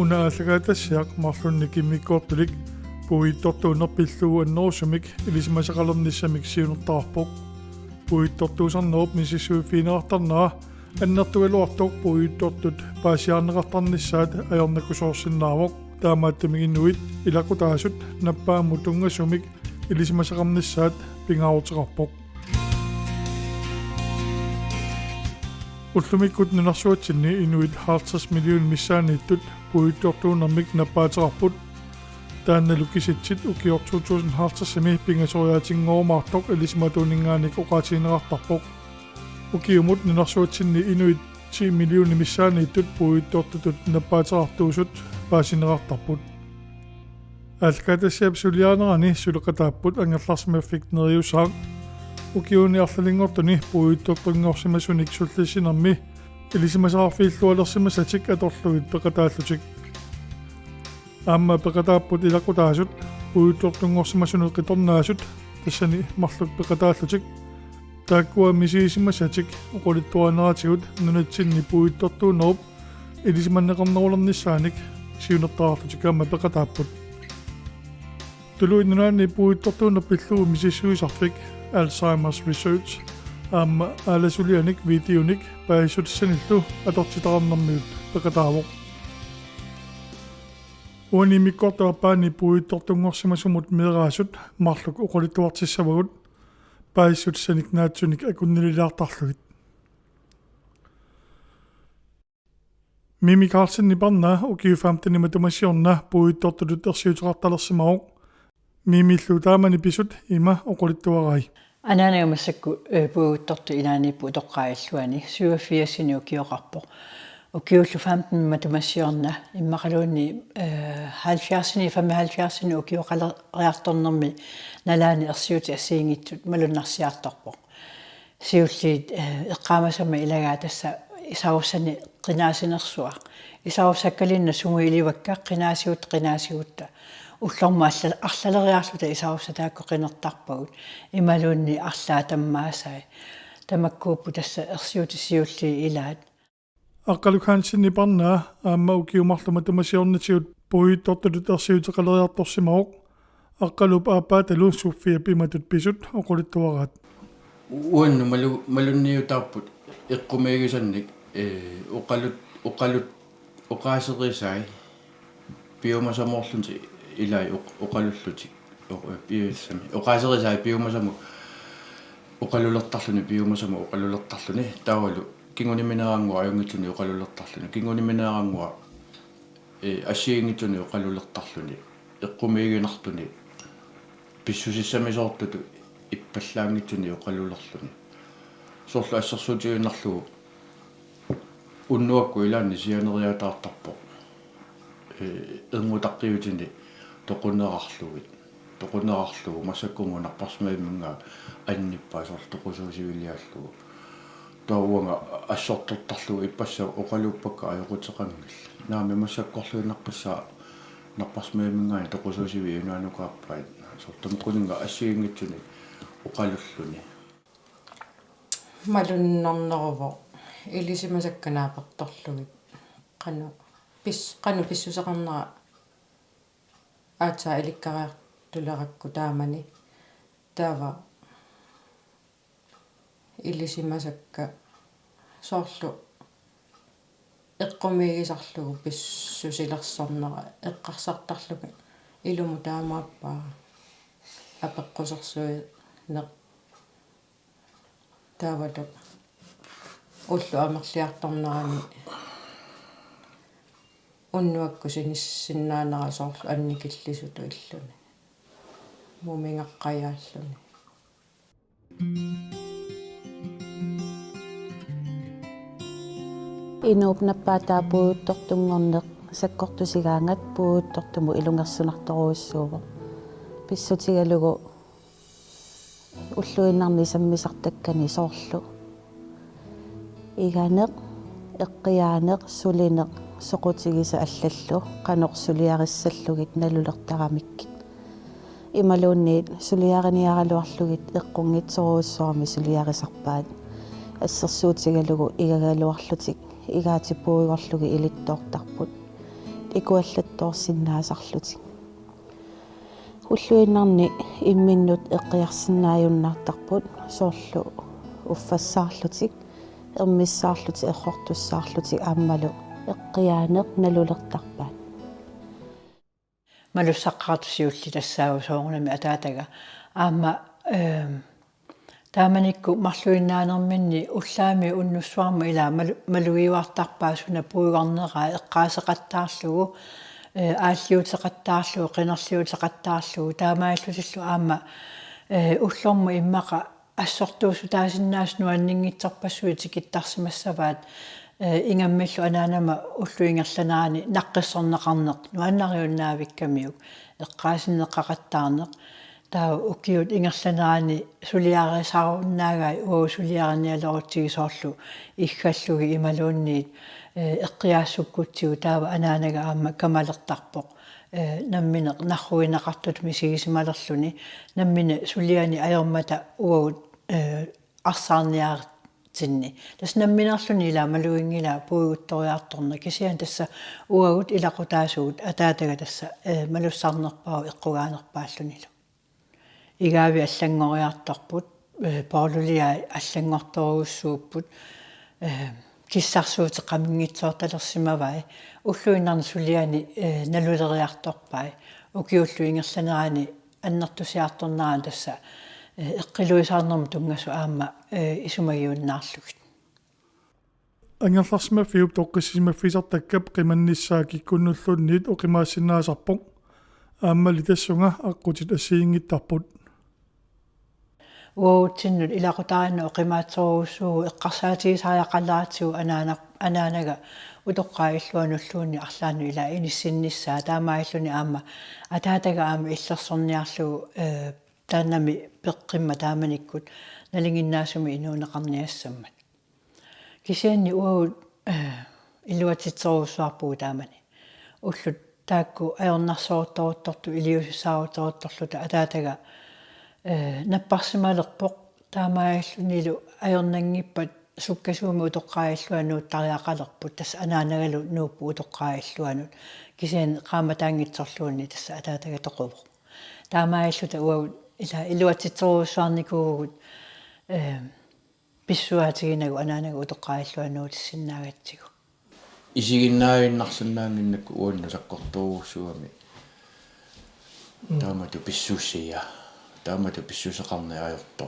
Una asagaatassiaq marlunni kimmikkoortulik puittortuunerpilluu annorsumik ilismasaqalernissamik siunertarpoq puittortuusarnerup misissuufiineartarnera аннертугалуартоқ puittortut paasiarneqartarnissaat ajornakkusoorsinnaavoq таамааттумигиннуит илақутаасут наппаамму тунгассумик илисмасақарнissaат пингаарутеқарпоқ уллумиккут нунарсуатсинни инуит 50 миллион миссаанииттут puittortuunermik наппаатерарпут таанналукиситсит укиор 2050 пингасориаатингоормаартоқ илисматууниннгааник оқаатиинеқартарпоқ укиумут нунарсуатсинни инуит 10 миллион миссаанииттут puittortutut наппаатерартуусут паасинеқартарпут алкатассиап сулиаанерани сулеқатааппут ангерларсимаффик нериусаақ укиуни арлалингортуни puittortuнгорсимасуник суллисинерми илисимасаарфииллуалерсимасатик аторлугит пеқатааллутик аама пеқатааппут илақутаасут puittortuнгорсимасунеқ қиторнаасут тассани марлук пеқатааллутик тааккуа мисиисимасатик оқулиттуанератигут нунатсинни puittortuunerup илисиманнеқарнерулерниссааник сиунертаарлутик аама пеқатааппут тулуиннаани puittortuunerpilluu мисиссуисарфик Alzheimer's Research аама аласулианик видеоник паисутсаниллу атортитарнэрмиут пеқатаавоқ уанимиккортаапаани puittortuнгорсимасумут меэраасут марлук оқулиттуартиссавагут паисутсаник наатсуник акуннилилаартарлугит Mimi Carlsen niparna ukiufaamtani matumasiorna puittortutut ersiuteqartalersimauq Mimillu taamani pisut ima oqulittuarai Anaanaumassakku puuttortu inaanippu toqqailluani 87 ukioqarpo ukiullu 15 matumasiorna immaqaluunni 75 ukioqaleriartornermi nalaani ersiuti assiingitsut malunnarsiaartorpo siulliit eqqaamasama ilagaa tassa isaussani qinaasinersua isaussakkalinna sumuiliwakka qinaasiutta ullorma арлалериарлута исауссатаакку qinерtarpagut ималуунни арлаа таммаасай тамаккууппу тасса ерсиутиссиулли илаат аққалукаансиннипарнаа аама укиумарлума тамасиорнатигут puittortutut ersiuteqaleriartorsimauq аққалуп аапааталу суффия пиматут писут оқулиттуараат уанну малунниутаарпут эққумаагисанник оқалут оқаасерисай биомасамоорлунти илай оқалуллути биоссами оқаасерисай биомасаму оқалулертарлуни биомасаму оқалулертарлуни таавалу кингуниминераангуа аюнгитсуни оқалулертарлуни кингуниминераангуа ассиингитсуни оқалулертарлуни эққумиигинартуни писсусиссамисоортуту иппаллаангитсуни оқалулерлуни соорлу ассерсуутигиннарлугу уннуакку илаанни сианериатаартарпо энгутаққиутини тоқунерарлугу массаккунгу нарпарсмаимминга анниппаасор тоқусуусивилиааллугу тауанга ассортортарлугу иппасса оқалууппакка ajоқутеқангил наами массаккорлуинарпассаа нарпарсмаиммингаани тоқусуусиви юнуанукааппаит сортамқунинга ассиингитсуни оқалуллуни малуннорнеруво илисимасакканааперторлугит qanu pissuseqarnera aata ilikkareartulerakku taamani taava ilisimasakka soorlu eqqumiigisarlugu pissusilersornera eqqarsartarlugu ilumu taamaappaa apeqqusersui neq taavalu ullu amerliartornerani unnuakkusinissinnaanerasoorlu annikillisutu illuni mumingaqqajaalluni Inuupnappaata puuttortungorneq sakkortusigaangat puuttortumu ilungersunartoruussuuvo pissutigalugu уллуиннарни саммисартаккани соорлу иганеq эққиаанеq сулинеq соқутигиса аллаллу қанорсулиариссаллугит налулертарамиккит ималуунниит сулиариниаралуарлугит эққунгитсоруussуарми сулиарисарпаат ассерсуутигалугу игагалуарлутик игаатиппуугорлуги илиттоортарпут икуаллаттоорсиннаасарлутик уллуиннарни имминнут эққиарсинааюннаартарпут соорлу уффассаарлутик эрмиссаарлутик эрхортуссаарлутик ааммалу эққиаанеқ налулертарпаат малуссаққаратусиулли тассаау соорунами атаатага аама тааманикку марлуиннаанерминни уллаами уннуссуарма илаа малуиуартарпаасуна пуигарнераа эққаасеқаттаарлугу ааллиутеқаттаарлугу қинерлиутеқаттаарлугу таамааллутиллу аама уллорма иммақа ассортуусу таасиннаас нуаннингитсарпассуи тикиттарсимассаваат ингаммиллу анаанама уллуингерланаани наққиссорнеқарнеқ нуаннариуннаавиккамиук эққаасиннеққақаттаарнеқ таа укиут ингерланаани сулиаарисааруннаагай сулиараниалорутсигисоорлу иггаллуги ималуунниит эққиаассуккутсигу таава анаанага аама камалертарпоқ намминеқ нарруинеқартут мисигисималерлүни наммина сулиани аёрмата уагут арсаарниаартинни тас намминерлүни ила малуингила пуигутториарторна кисиан тасса уагут илақутаасуут атаатага тасса малуссарнерпаа эққугаанерпааллунилу игаави аллангориарторпут паулулиа аллангорторуссууппут киссарсуутеқамингитсоорталерсимавай уллуиннарни сулиани налулериарторпай укиуллу ингерланерани аннертусиарторнараа тасса эққилуисаарнерму тунгасу аама исумагиуннаарлугит ангерларсимаффиуп тоққиссимаффисартаккап қиманниссаакиккуннуллунниит оқимаассиннаасарпоқ ааммали тассунга аққутит ассиингиттарпут уутиннут илақутаарна оқимаатсоруссуу эққарсаатигисааяқалаатсуу анаанага утоққаиллуануллуунни арлаanu ила иниссинниссаа таамаиллуни аама атаатага аама иллерсорниарлугу таанами пеққимма тааманиккут налингиннаасуми инуунеқарниассаммат кисианни уут илуатитсоруссуарпуу таамани уллут таакку аёрнарсоорторотторту илиусисааруторотторлута атаатага наппарсималерпоқ таамааллунилу аёрнангиппат суккасууми утоққаиллуануут тариақалерпут тасса анаанагалу нууппу утоққаиллуанут кисиан qaamataangitsorluunni тасса атаатага тоқувоқ таамааллута уагут ила илуатитсоруссуарникуугут писсуаатигинагу анаанага утоққаиллуануут синнаагатсигу исигиннаавиннарсанаангиннакку уанна саққорторуусуами таамату писсуссия таамату писсусеқарниаёрто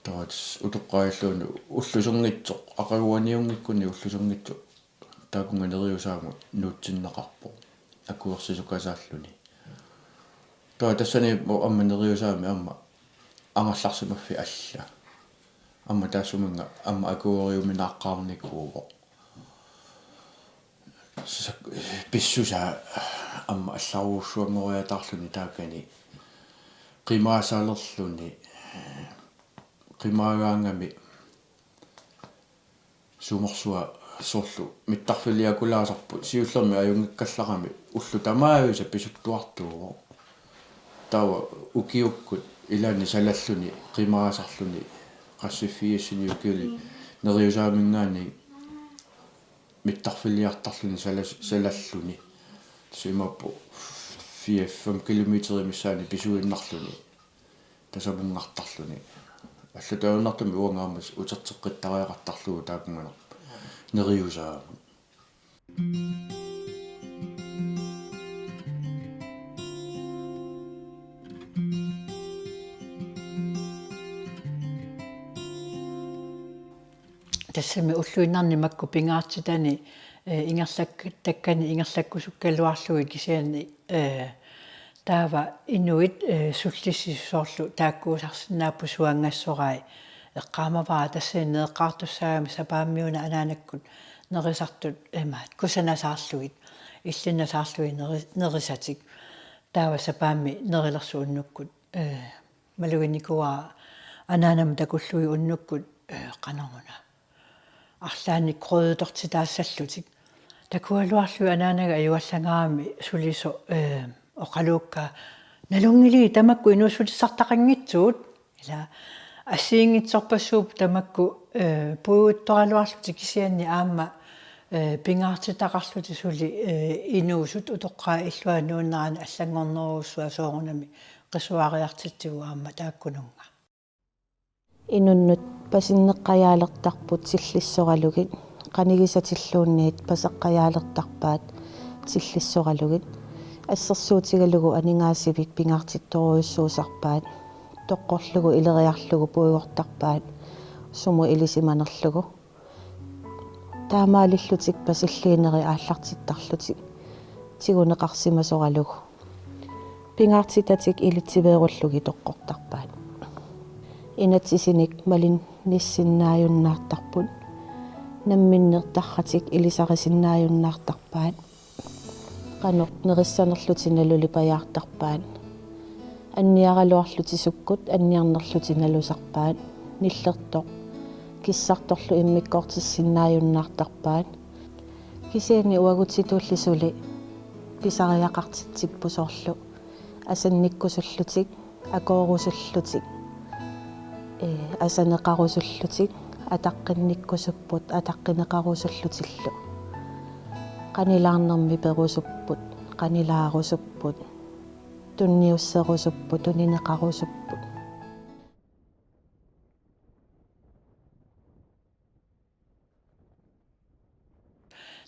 таатс утоққаиллууну уллусунгитсоқ ақагуаниунгиккуни уллусунгитсо таакунганериусааму нуутсиннеқарпо акуерсисукасааллуни таа тассани амманериусаами амма ангерларсимаффи алла амма таасуминга амма акуериуминааққарникууво писсуса амма алларуусsuanngoriataarluni taakani qimaasalerluni qimaaгаангами суморсуа соорлу миттарфилиакулаасарпу сиуллерми аюнгаккалларами уллу тамаависа писуттуартуувоо тава укиуккут илаани салаллуни qimaasaarluni qassiffiissini ukili neriusaamингаани миттарфилиартарлуни салаллуни симаппу 4-5 километри миссаани писуиннарлуни тасамунгартарлуни аллатаунартами уангаамас утертеққиттариақартарлугу таакунгана нериусаа тассами уллуиннарни макку пингаартитани ингерлак таккани ингерлаккусуккалуарлуги кисиани таава инуит суллиссисоорлу тааккуусарсинааппу суангассорай эққаамаваа тассаани неэққартуссаагами сапааммиуна анаанаккут нерисартут эмаат кусанасаарлугит иллинасаарлуги нерисатик таава сапаамми нерилерсу уннуккут малугиникуа анаанам такуллуги уннуккут канармуна арлаани крøddertitaassallуtik такуалуарлуи анаанага аюаллагаами сулисо оқалуукка налунгили тамакку инуссулиссартақангитсуут ила ассиингитсорпассууп тамакку пуутторалуарлути кисианни аама пингаартитақарлути сули инуусут утоққаа иллуанууннаани аллангорнеруссуа соорнами qisuariartitiguaamma taakkununga инуннут пасиннеққаяалертарпут силлиссоралугит qanigисатиллуунниит пасеққаяалертарпаат силлиссоралугит ассерсуутигалугу анингаасивик пингаартитторуйуссуусарпаат тоққорлугу илериарлугу пуйгортарпаат суму илисиманерлугу таамаалиллутик пасиллиинери ааллартиттарлутик тигунеқарсимасоралугу пингаартитатик илитсивееруллуги тоққортарпаат инатсисиник малин ниссиннааюннаартарпут намминнертарратик илисарисиннааюннаартарпаат qanoq neriссанерлутиналули паяартарпаат анниаралуарлутисуккут анниарнерлутиналусарпаат ниллертоq киссарторлу иммиккортиссиннааюннаартарпаат кисиани уагутситууллисули писариақартитсиппусоорлу асанниккусуллутик акоорусуллутик асанеқарусуллутик атаққинниккусуппут атаққинеқарусуллутиллу qanilаарнэрми перусуппут qanilаарусуппут тунниуссерусуппут тунинеқарусуппут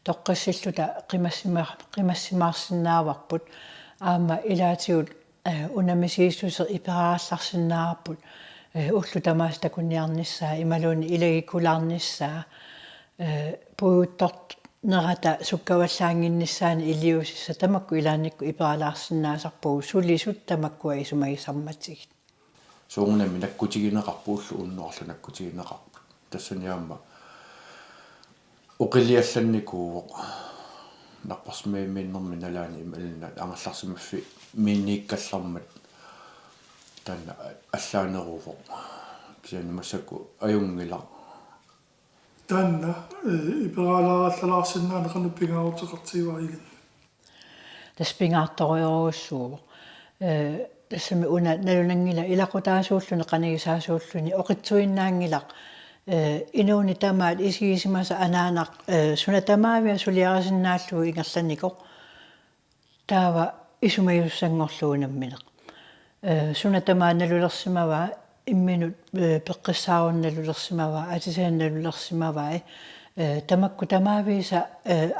тоққиссиллута қимассимаарсинааварпут аама илаатигут унамисииссусер ипераалларсинаарпут уллу тамаас такунниарниссаа ималууни илагикулаарниссаа пуутторт нерата суккаваллаангиннссаани илиусисса тамакку илааникку ипералаарсинаасарпугу сулисут тамаккуа исумагисарматсигит суунами наккутигинеқарпууллу уннуарлу наккутигинеқарпу тассаниаама оқилиалланникуу нарпарсмаимминнэрми налаани имална ангалларсимаффи минниккаллармат танна аллаанерувоқ кисани массакку аюнгила танна ипераалаараллалаарсинаанеқану пингаарутеқартигуаригин таспингаартториоруссуу тассами уна налунангила илақутаасууллуни қанигисаасууллуни оқитсуиннаангилақ инууни тамаат исигисимаса анаанақ сунатамаавиа сулиарисиннааллугу ингерланикоқ таава исумаюссангорлуунамминеқ сунатамаа налулерсимаваа имминут пеққиссаарунналулерсимаваа атисаанналулерсимаваа тамакку тамаависа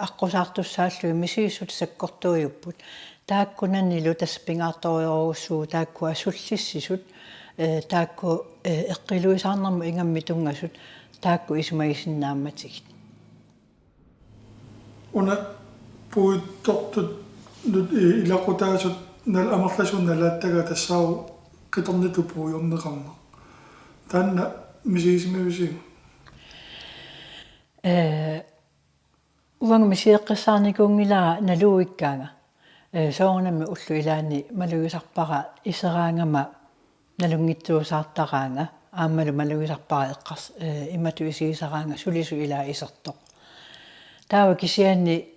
аққусаартуссааллуи мисииссут саккортуйуппут тааккунаннилу таспингаарториоруссуу таакку асуллиссисут таакку эққилуисаарнэрму ингамми тунгасут таакку исумагисиннаамматигит уна пуиттортут илақутаасут нал амерласунналааттага тассаау қиторниту пуйорнеқарна таанна мисигисимависиг уанг мисиэққиссаарникуунгилаа налууиккаага соорнами уллу илаани малугисарпара исераангама налунгитсуусаартараанга аамалу малугисарпара эққарс имату исигисараанга сулису илаа исертоқ таава кисианни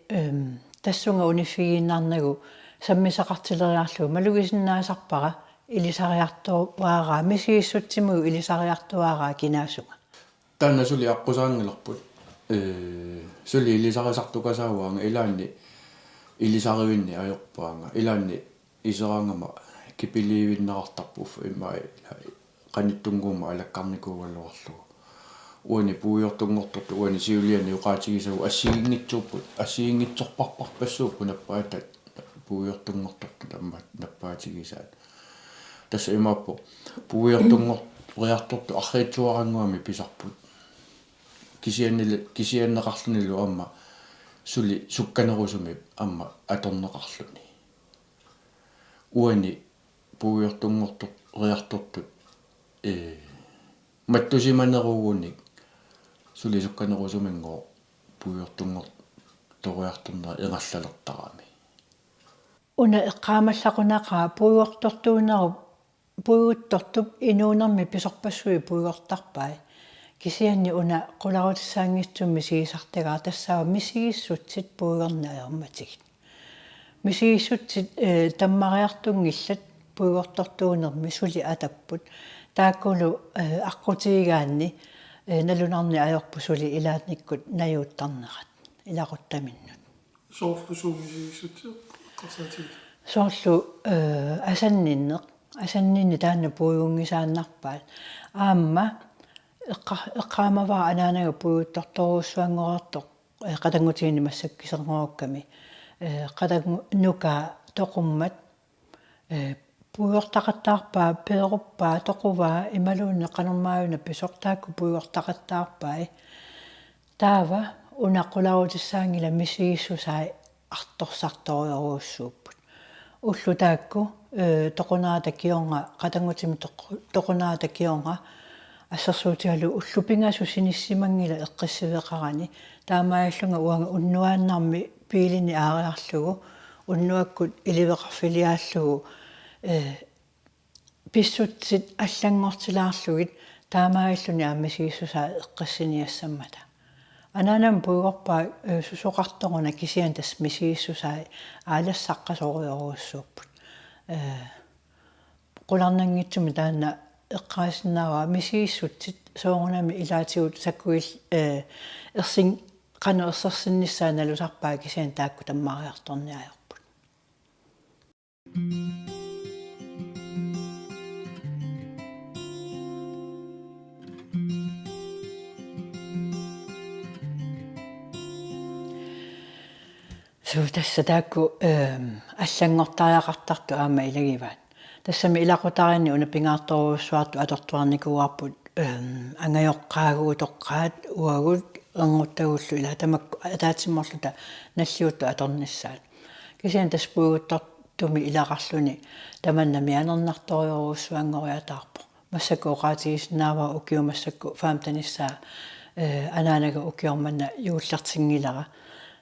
тассунга униффигииннарнагу саммисақартилериарлу малугисиннаасарпара илисариартуараа мисигиссутсимугу илисариартуараа кинаасунга таанна сули аққусаангиларпут сули илисарисартукасаауаанга илаанни илисаривинни аёрпаанга илаанни исераангама кипиливиннеқартарпуф иммаа qaниттунгуума алаккарникуугаллуарлугу уани пуйортунгортут уани сиулиани уqaатигисагу ассигингитсууппут ассигингитсорпарпар пассууппу наппаатат пуйортунгортут тамма наппаатигисаат тасса имааппу пуйортунгорт риарторту арриитсуарангуами писарпут кисианнеқарлунилу амма сули сукканерусуми амма аторнеқарлуни уани пуйортунгортут риартортут маттусиманеругуник сули сукканерусумингоо пуйортунгорт ториарторнера эгаллалертарами уна эққаамаллақунақаа пуйортортуунеру пуйуттортуп инуунерми писорпассуи пуйортарпай кисианни уна qularutissaangitsummi sigisartagaa тассаа мисигиссутсит пуйгорнаерматигит мисигиссутсит таммариартунгиллат пуйгортортуунерми сули атаппут тааккулу аққутигигаанни налунарни аёрпу сули илаатниккут наюуттарнерат илақуттаминнут соорлусуумисигиссутсио қарсаатиг соорлу асаннинни таанна пуйунгисааннарпаат аамма эққаамаваа анаанага пуйутторторуссуангорартоқ қатангутиини массаккисернерукками қатангу нука тоқуммат пуйортақаттаарпаа пееруппаа тоқуваа ималуунне қанермааюна писортаакку пуйортақаттаарпаа таава унаққуларутиссаангила мисигиссусаа арторсарториоруссууппут уллутаакку тоқунаата кионга қатангутими тоқунаата кионга ассерсуутигалу уллупингасу синиссимангила эққиссивеқарани таамааллунга уанга уннуааннарми пиилини аариарлугу уннуаккут иливеқарфилиааллугу писсутсит аллангортилаарлугит таамааллуни ааммисигиссусаа эққиссиниассаммата анаанам пуйгорпаа сусоқарторуна кисиан тас мисигиссусаа аалассаққасориоруссууппут qulарнангитсуми таана эққаасиннаава мисигиссутсит соорунами илаатигут саккуил ерсин qanu ersersinnissaa nalusarpaa kisian taakku tammaariartorniajorput tässä taakku allangortariaqartartu aama ilagivaat tassami ilaqutarini una pingaartoruussuartu atortuarnikuarput angajoqqaagu toqqaat uagut angutagullu ila tamakku ataatimorluta nalliuttu atornissaat kisian taspuuguttortumi ilaqarluni tamannami anernertoriuruussuangoriataarpo massakku oqaatigisnaava ukiumassakku faamtanissaa anaanaga ukiormanna juullartingilara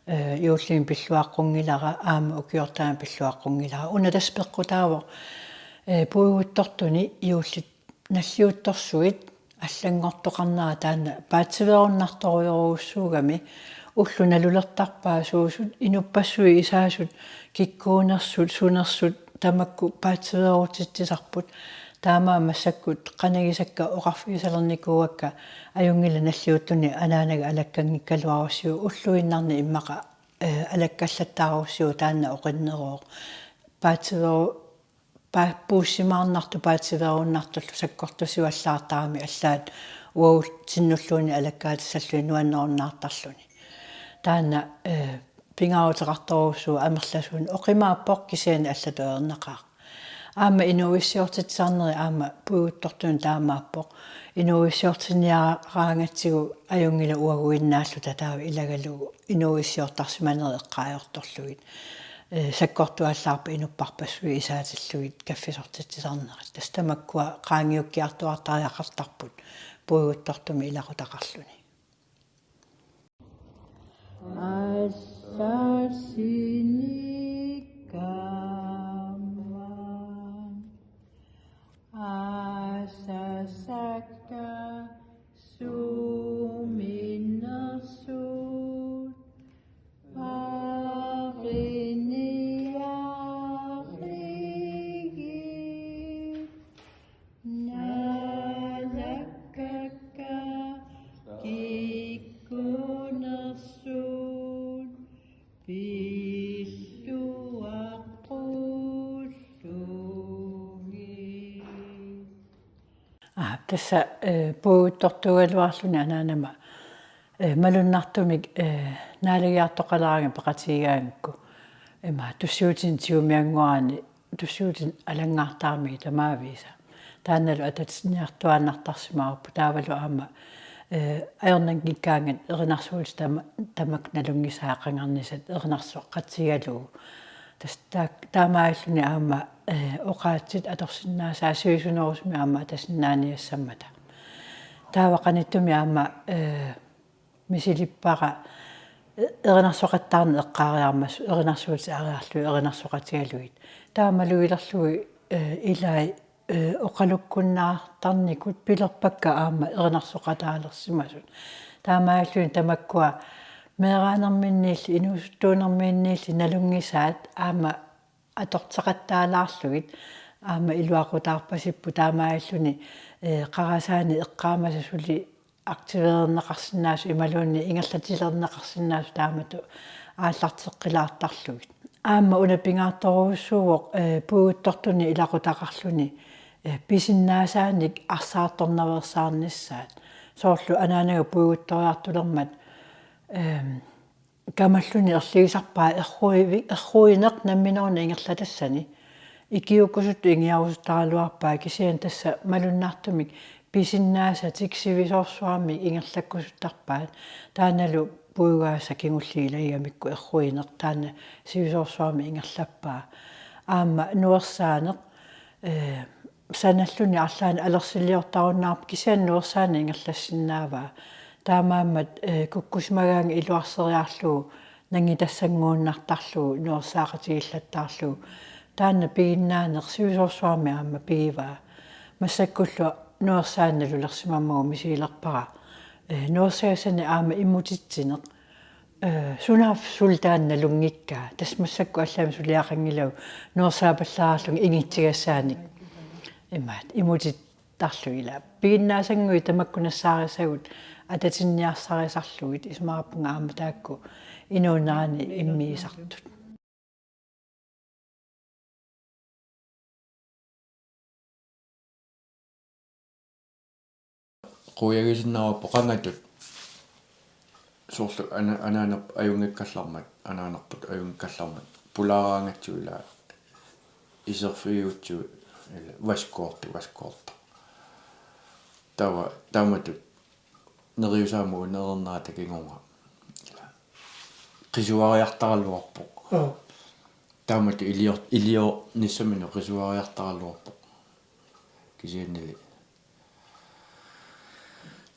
юуллин пиллуаққунгилара аама укиортаан пиллуаққунгилара уна таспеққутаава пуйуттортуни юуллит наллиутторсуит аллангортоқарнаа таана паатсиверуннарторуйоруussуугами уллуна лулертарпаа суусут инуппассуи исаасут киккуунерсут сунерсут тамакку паатсиверутитсисарпут таамаа массаккут qanagисакка оқарфигисалерникууакка аюнгила наллиуттуни анаанага алаккангиккалуаруссиу уллуиннарни иммаqa алаккаллаттааруссиу таанна оқиннероо паатсиверу пуuссимаарнарту паатсиверуннартуллу саккортусуаллаартарами аллаат уаул синнуллууни алаккаатиссаллуи нуаннеруннаартарлуни таанна пингаарутеқарторуссуу амерласуун оқимааппоқ кисиани аллатуернеқаа аама инуиссиортитсаарнери аама пуйуттортуун таамааппоқ инуиссиортиниараангатсигу аюнгила уагуиннааллу татаава илагалугу инуиссиортарсиманери эққаajorторлугит саккортуаллаарпа инуппарпассуи исаатиллугит каффисортитсаарнери тастамаккуа qaangiukkiartuartariaqartarput пуйуттортуми илақутақарлуни ассасиника Asasaka suminasut pariniarigi nalakaka kikkunasut tässä puuttortualuarluni anaanama malunnartumik naalagiartoqalaaranga paqatigaangku ima tussiutin tiumianguarani tussiutin alangaartaarmi tamaaviisa taannalu atatsiniartuaannartarsimaarpu taavalu aama ajornankikkaangat erinarsuulit tamak nalungisaaqangarnisat erinarsoqqatsigalugu таамааллуни аама оқаатсит аторсиннаасаа сюисунерусми аама таснааниассаммата таавақаниттуми аама мисилиппара эринарсоқаттаарни эққаариармас эринарсуути ариарлуи эринарсоқатигалуит таамалуилерлуи илай оқалуккуннаартарникут пилерпакка аама эринарсоқатаалерсимасут таамааллуни тамаккуа meeraanarminniilli inuusuttuunermiinniilli nalungisaat aama atorteqattaalaarlugit aama iluaqutaarpasippu taamaalluni qarasaani eqqaamasasuli активеернеқарсинаасу ималуунни ингерлатилернеқарсинаасу таамату ааллартеққилаартарлугит аама унапингаарторуссууоқ пуугуттортуни илақутақарлуни писиннаасааник арсаарторнаверсаарниссаат соорлу анаанага пуугутториартулермат камаллуни ерлигисарпаа эрруинеқ намминерна ингерлатассани икиуккусут ингиарусутаралуарпаа кисиан тасса малуннаартумик писиннааса тиксивисоорсуарми ингерлаккусуттарпаат тааналу пуугааса кингуллиилагамикку эрруинеқ таана сивисоорсуарми ингерлаппаа аама нуерсаанеқ саналлуни арлаани алерсилиортаруннаарп кисиан нуерсаани ингерлассиннааваа таамааммат куккусмагаанги илуарсериарлуу нанги тассангууннартарлуу нуерсаақатигиллаттаарлуу таана пигиннаанеқ сивисоорсуарми аама пигиваа массаккуллу нуерсааналу лерсимаммагу мисиилерпара нуерсаасани аама иммутитсинеқ сунаaf султаанна лунгиккаа тасмассакку аллаами сулиақангилау нуерсаапаллаарлунг ингитсигассааник имаат иммутиттарлугила пигиннаасангуи тамаккунассаарисагут ататинниарсарисарлугит исмаарпунга аама таакку инуунерани иммиисартут quyagisиннааваппо qangatut соорлу анаанерп аюнгаккаллармат анаанерпут аюнгаккаллармат пулаараангатсуила исерфиутсу васкоорта тава таматут нериусааму нернаа такингунга qisuariartaralluarpo тамату илиор ниссамину qisuariartaralluarpo кисианнили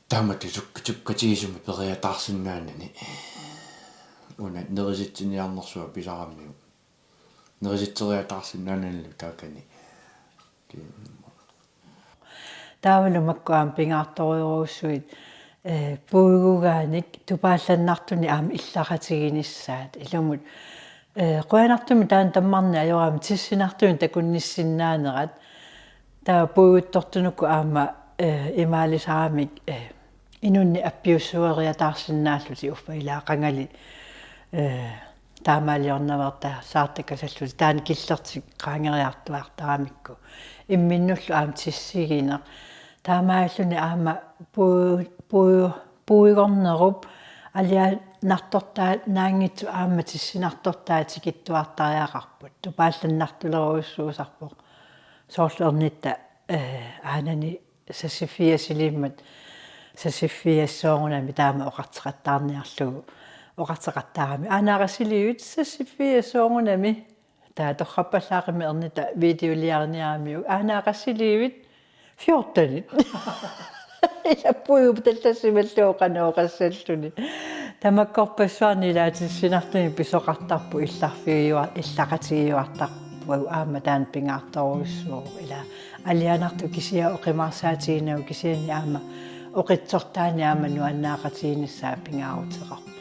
тамату суккатигисуми периатаарсиннаанани уна нериситсиниарнерсуа писараммиу нериситсериатаарсиннаанали таакани таавалу маккуаам пингаарториоруссуит пуугуугааник тупаалланнартуни аама илларатигиниссаат илумут қуанартуми таан таммарни ажораами тиссинартуми такунниссиннаанерат таа пуугуттортунукку аама имаалисарамик инунни аппиуссуариатаарсиннааллути уффа илаақангали таамаалиорнаварта саартакасаллути таани киллертик qaangeриартуартарамикку имминнуллу аама тиссигинеқ таамааллуни аама пууигорнеруп алиа нартортаа наангитсу аама тиссинартортаа тикиттуартариақарпут тупаалланнартулеруйуссуусарпоқ соорлуернитта аанани сасиффиасилиммат сасиффиассоорунами таама оқартеқаттаарниарлугу оқартеқаттаарами анаарасиливит сасиффиассоорунами таа торраппаллаақими ернита видеолиарниарамиу анаарасиливит 14 яппуйу таллассималлуоқанооқассаллуни тамаккорпассуарни лаатиссинартуни писоқартарпу илларфигиуартақатигиуартарпу аама таан пингаарторуссуу ила алианарту кисиа оқимарсаатигинау кисиани аама оқитсортаани аама нуаннаақатигиниссаа пингаарутеқарпу